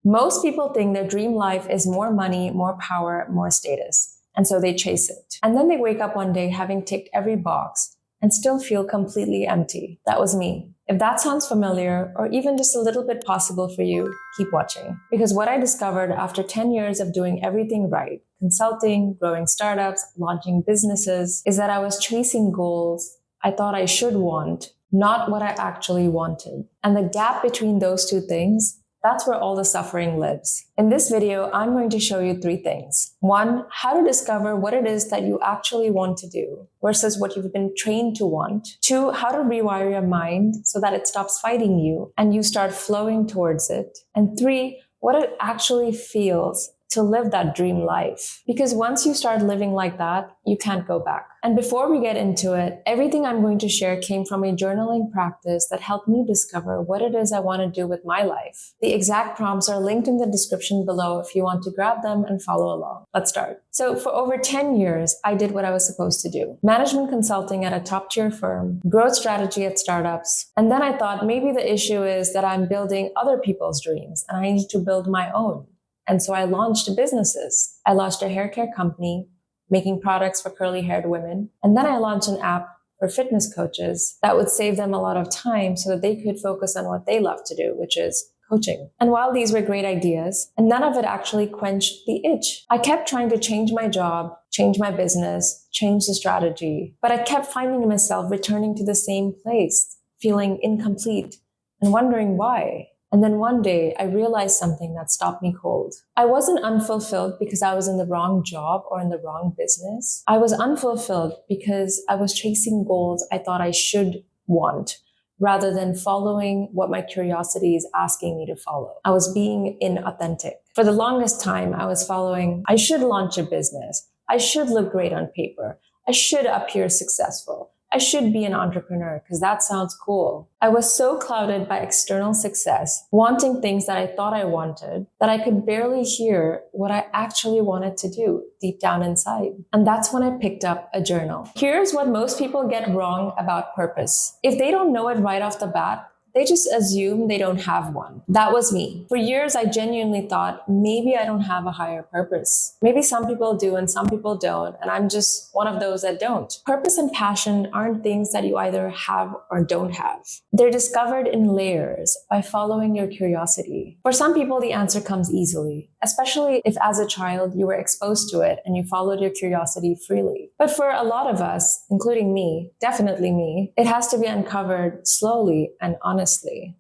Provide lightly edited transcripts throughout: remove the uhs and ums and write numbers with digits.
Most people think their dream life is more money, more power, more status. And so they chase it. And then they wake up one day having ticked every box and still feel completely empty. That was me. If that sounds familiar, or even just a little bit possible for you, keep watching. Because what I discovered after 10 years of doing everything right, consulting, growing startups, launching businesses, is that I was chasing goals I thought I should want, not what I actually wanted. And the gap between those two things, that's where all the suffering lives. In this video, I'm going to show you 3 things. 1, how to discover what it is that you actually want to do versus what you've been trained to want. 2, how to rewire your mind so that it stops fighting you and you start flowing towards it. And 3, what it actually feels to live that dream life. Because once you start living like that, you can't go back. And before we get into it, everything I'm going to share came from a journaling practice that helped me discover what it is I want to do with my life. The exact prompts are linked in the description below if you want to grab them and follow along. Let's start. So for over 10 years, I did what I was supposed to do. Management consulting at a top-tier firm, growth strategy at startups. And then I thought maybe the issue is that I'm building other people's dreams and I need to build my own. And so I launched businesses. I launched a hair care company, making products for curly-haired women. And then I launched an app for fitness coaches that would save them a lot of time so that they could focus on what they love to do, which is coaching. And while these were great ideas, and none of it actually quenched the itch, I kept trying to change my job, change my business, change the strategy. But I kept finding myself returning to the same place, feeling incomplete and wondering why. And then one day I realized something that stopped me cold. I wasn't unfulfilled because I was in the wrong job or in the wrong business. I was unfulfilled because I was chasing goals I thought I should want rather than following what my curiosity is asking me to follow. I was being inauthentic. For the longest time, I was following, I should launch a business. I should look great on paper. I should appear successful. I should be an entrepreneur because that sounds cool. I was so clouded by external success, wanting things that I thought I wanted, that I could barely hear what I actually wanted to do deep down inside. And that's when I picked up a journal. Here's what most people get wrong about purpose. If they don't know it right off the bat, they just assume they don't have one. That was me. For years, I genuinely thought, maybe I don't have a higher purpose. Maybe some people do and some people don't, and I'm just one of those that don't. Purpose and passion aren't things that you either have or don't have. They're discovered in layers by following your curiosity. For some people, the answer comes easily, especially if as a child you were exposed to it and you followed your curiosity freely. But for a lot of us, including me, definitely me, it has to be uncovered slowly and honestly.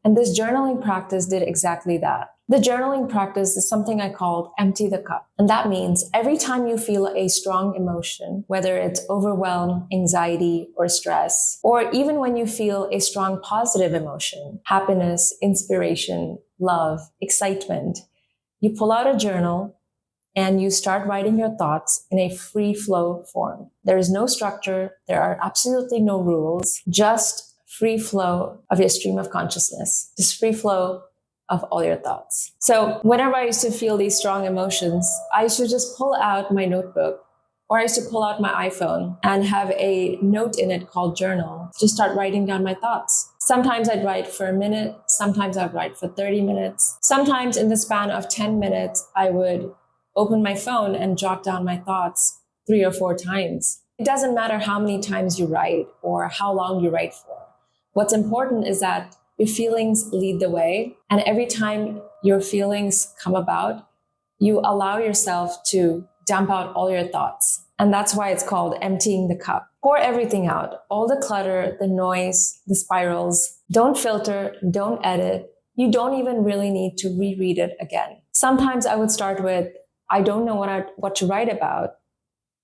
And this journaling practice did exactly that. The journaling practice is something I called empty the cup. And that means every time you feel a strong emotion, whether it's overwhelm, anxiety, or stress, or even when you feel a strong positive emotion, happiness, inspiration, love, excitement, you pull out a journal and you start writing your thoughts in a free flow form. There is no structure. There are absolutely no rules, just free flow of your stream of consciousness, just free flow of all your thoughts. So whenever I used to feel these strong emotions, I used to just pull out my notebook or I used to pull out my iPhone and have a note in it called journal, just start writing down my thoughts. Sometimes I'd write for a minute. Sometimes I'd write for 30 minutes. Sometimes in the span of 10 minutes, I would open my phone and jot down my thoughts 3 or 4 times. It doesn't matter how many times you write or how long you write for. What's important is that your feelings lead the way. And every time your feelings come about, you allow yourself to dump out all your thoughts. And that's why it's called emptying the cup. Pour everything out, all the clutter, the noise, the spirals. Don't filter, don't edit. You don't even really need to reread it again. Sometimes I would start with, I don't know what to write about,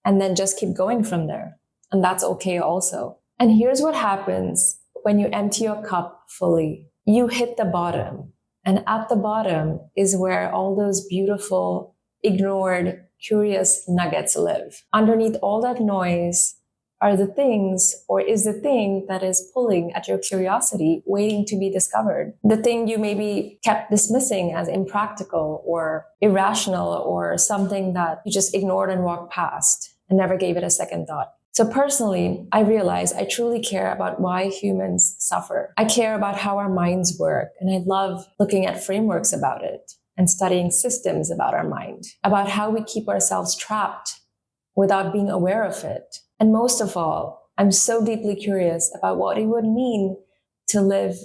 and then just keep going from there. And that's okay also. And here's what happens when you empty your cup fully. You hit the bottom. And at the bottom is where all those beautiful, ignored, curious nuggets live. Underneath all that noise are the things, or is the thing that is pulling at your curiosity, waiting to be discovered. The thing you maybe kept dismissing as impractical or irrational or something that you just ignored and walked past and never gave it a second thought. So personally, I realize I truly care about why humans suffer. I care about how our minds work, and I love looking at frameworks about it. and studying systems about our mind, about how we keep ourselves trapped without being aware of it. And most of all, I'm so deeply curious about what it would mean to live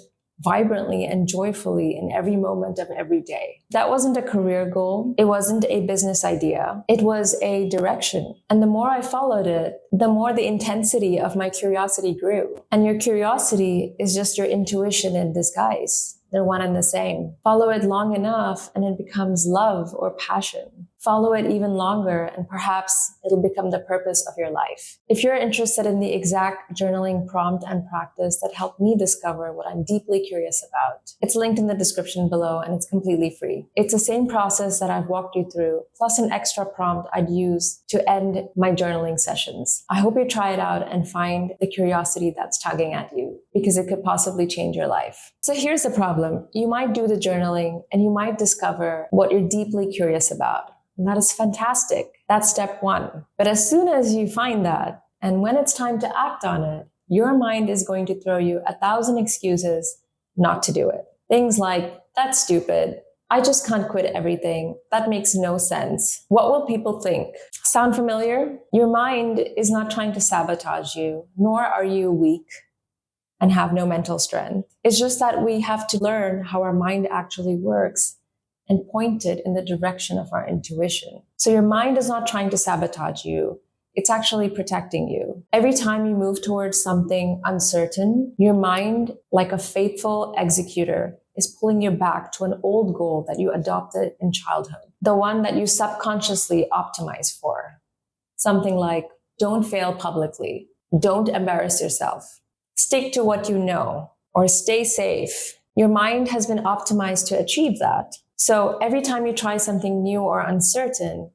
vibrantly and joyfully in every moment of every day. That wasn't a career goal. It wasn't a business idea. It was a direction. And the more I followed it, the more the intensity of my curiosity grew. And your curiosity is just your intuition in disguise. They're one and the same. Follow it long enough and it becomes love or passion. Follow it even longer and perhaps it'll become the purpose of your life. If you're interested in the exact journaling prompt and practice that helped me discover what I'm deeply curious about, it's linked in the description below and it's completely free. It's the same process that I've walked you through, plus an extra prompt I'd use to end my journaling sessions. I hope you try it out and find the curiosity that's tugging at you, because it could possibly change your life. So here's the problem. You might do the journaling and you might discover what you're deeply curious about. And that is fantastic. That's step one. But as soon as you find that, and when it's time to act on it, your mind is going to throw you 1,000 excuses not to do it. Things like, that's stupid. I just can't quit everything. That makes no sense. What will people think? Sound familiar? Your mind is not trying to sabotage you, nor are you weak and have no mental strength. It's just that we have to learn how our mind actually works and point it in the direction of our intuition. So your mind is not trying to sabotage you. It's actually protecting you. Every time you move towards something uncertain, your mind, like a faithful executor, is pulling you back to an old goal that you adopted in childhood, the one that you subconsciously optimize for. Something like, don't fail publicly, don't embarrass yourself, stick to what you know, or stay safe. Your mind has been optimized to achieve that. So every time you try something new or uncertain,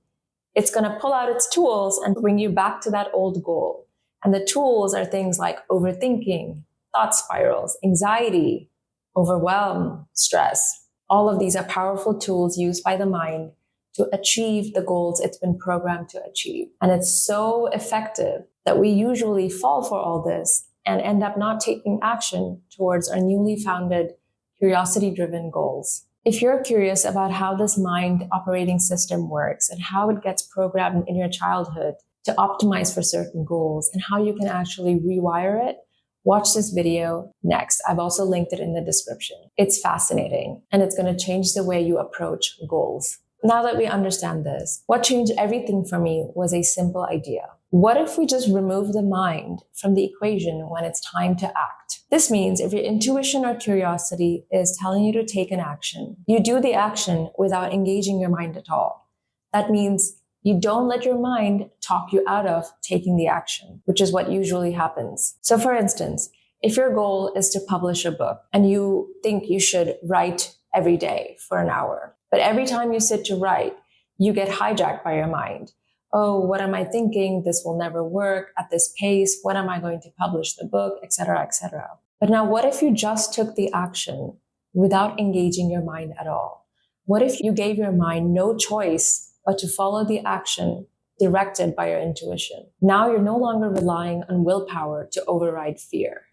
it's going to pull out its tools and bring you back to that old goal. And the tools are things like overthinking, thought spirals, anxiety, overwhelm, stress. All of these are powerful tools used by the mind to achieve the goals it's been programmed to achieve. And it's so effective that we usually fall for all this and end up not taking action towards our newly founded curiosity-driven goals. If you're curious about how this mind operating system works and how it gets programmed in your childhood to optimize for certain goals and how you can actually rewire it, watch this video next. I've also linked it in the description. It's fascinating and it's going to change the way you approach goals. Now that we understand this, what changed everything for me was a simple idea. What if we just remove the mind from the equation when it's time to act? This means if your intuition or curiosity is telling you to take an action, you do the action without engaging your mind at all. That means you don't let your mind talk you out of taking the action, which is what usually happens. So for instance, if your goal is to publish a book and you think you should write every day for an hour, but every time you sit to write, you get hijacked by your mind. Oh, what am I thinking? This will never work at this pace. When am I going to publish the book, etc., etc. But now what if you just took the action without engaging your mind at all? What if you gave your mind no choice but to follow the action directed by your intuition? Now you're no longer relying on willpower to override fear,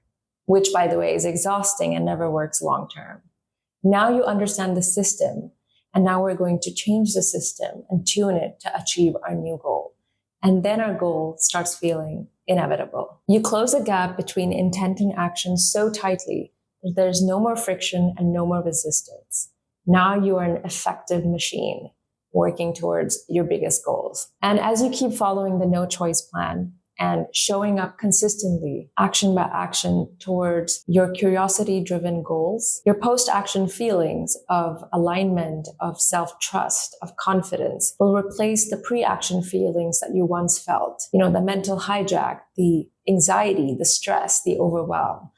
which, by the way, is exhausting and never works long term. Now you understand the system. And now we're going to change the system and tune it to achieve our new goal. And then our goal starts feeling inevitable. You close the gap between intent and action so tightly that there's no more friction and no more resistance. Now you are an effective machine working towards your biggest goals. And as you keep following the no choice plan and showing up consistently, action by action towards your curiosity-driven goals, your post-action feelings of alignment, of self-trust, of confidence will replace the pre-action feelings that you once felt. You know, the mental hijack, the anxiety, the stress, the overwhelm.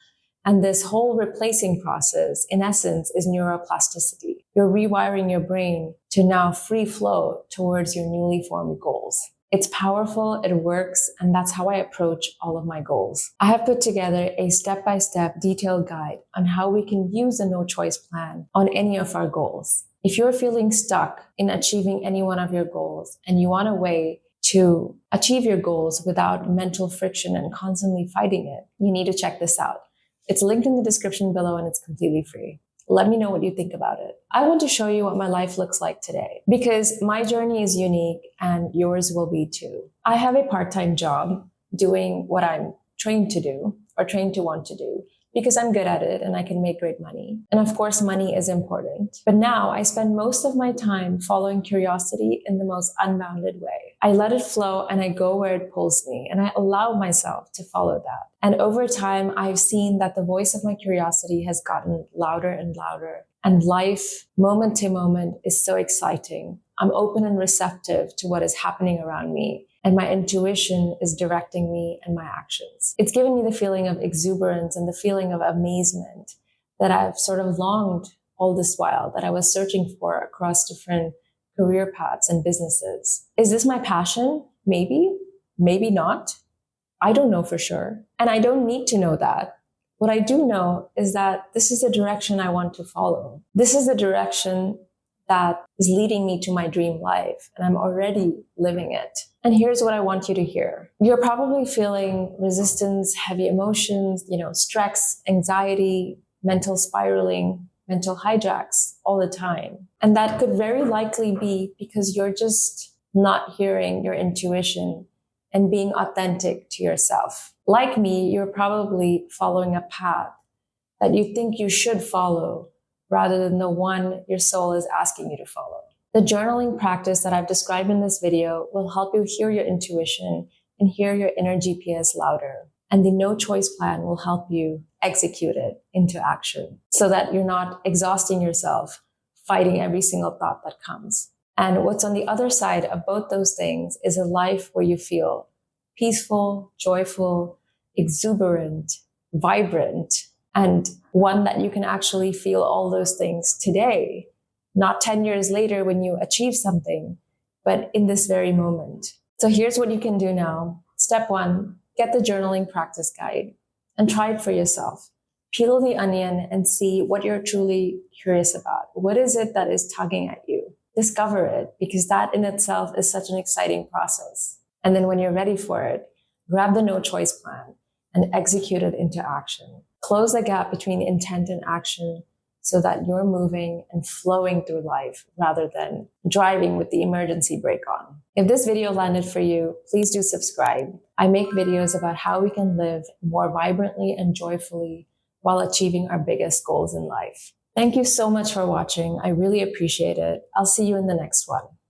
And this whole replacing process, in essence, is neuroplasticity. You're rewiring your brain to now free flow towards your newly formed goals. It's powerful, it works, and that's how I approach all of my goals. I have put together a step-by-step detailed guide on how we can use the no choice plan on any of our goals. If you're feeling stuck in achieving any one of your goals and you want a way to achieve your goals without mental friction and constantly fighting it, you need to check this out. It's linked in the description below and it's completely free. Let me know what you think about it. I want to show you what my life looks like today because my journey is unique and yours will be too. I have a part-time job doing what I'm trained to do or trained to want to do because I'm good at it and I can make great money. And of course, money is important. But now I spend most of my time following curiosity in the most unbounded way. I let it flow and I go where it pulls me and I allow myself to follow that. And over time, I've seen that the voice of my curiosity has gotten louder and louder. And life, moment to moment, is so exciting. I'm open and receptive to what is happening around me. And my intuition is directing me and my actions. It's given me the feeling of exuberance and the feeling of amazement that I've sort of longed all this while, that I was searching for across different career paths and businesses. Is this my passion? Maybe, maybe not. I don't know for sure. And I don't need to know that. What I do know is that this is the direction I want to follow. This is the direction that is leading me to my dream life, and I'm already living it. And here's what I want you to hear. You're probably feeling resistance, heavy emotions, stress, anxiety, mental spiraling, mental hijacks all the time. And that could very likely be because you're just not hearing your intuition and being authentic to yourself. Like me, you're probably following a path that you think you should follow rather than the one your soul is asking you to follow. The journaling practice that I've described in this video will help you hear your intuition and hear your inner GPS louder. And the no choice plan will help you execute it into action so that you're not exhausting yourself fighting every single thought that comes. And what's on the other side of both those things is a life where you feel peaceful, joyful, exuberant, vibrant, and one that you can actually feel all those things today, not 10 years later when you achieve something, but in this very moment. So here's what you can do now. Step 1, get the journaling practice guide and try it for yourself. Peel the onion and see what you're truly curious about. What is it that is tugging at you? Discover it, because that in itself is such an exciting process. And then when you're ready for it, grab the no choice plan and execute it into action. Close the gap between intent and action so that you're moving and flowing through life rather than driving with the emergency brake on. If this video landed for you, please do subscribe. I make videos about how we can live more vibrantly and joyfully while achieving our biggest goals in life. Thank you so much for watching. I really appreciate it. I'll see you in the next one.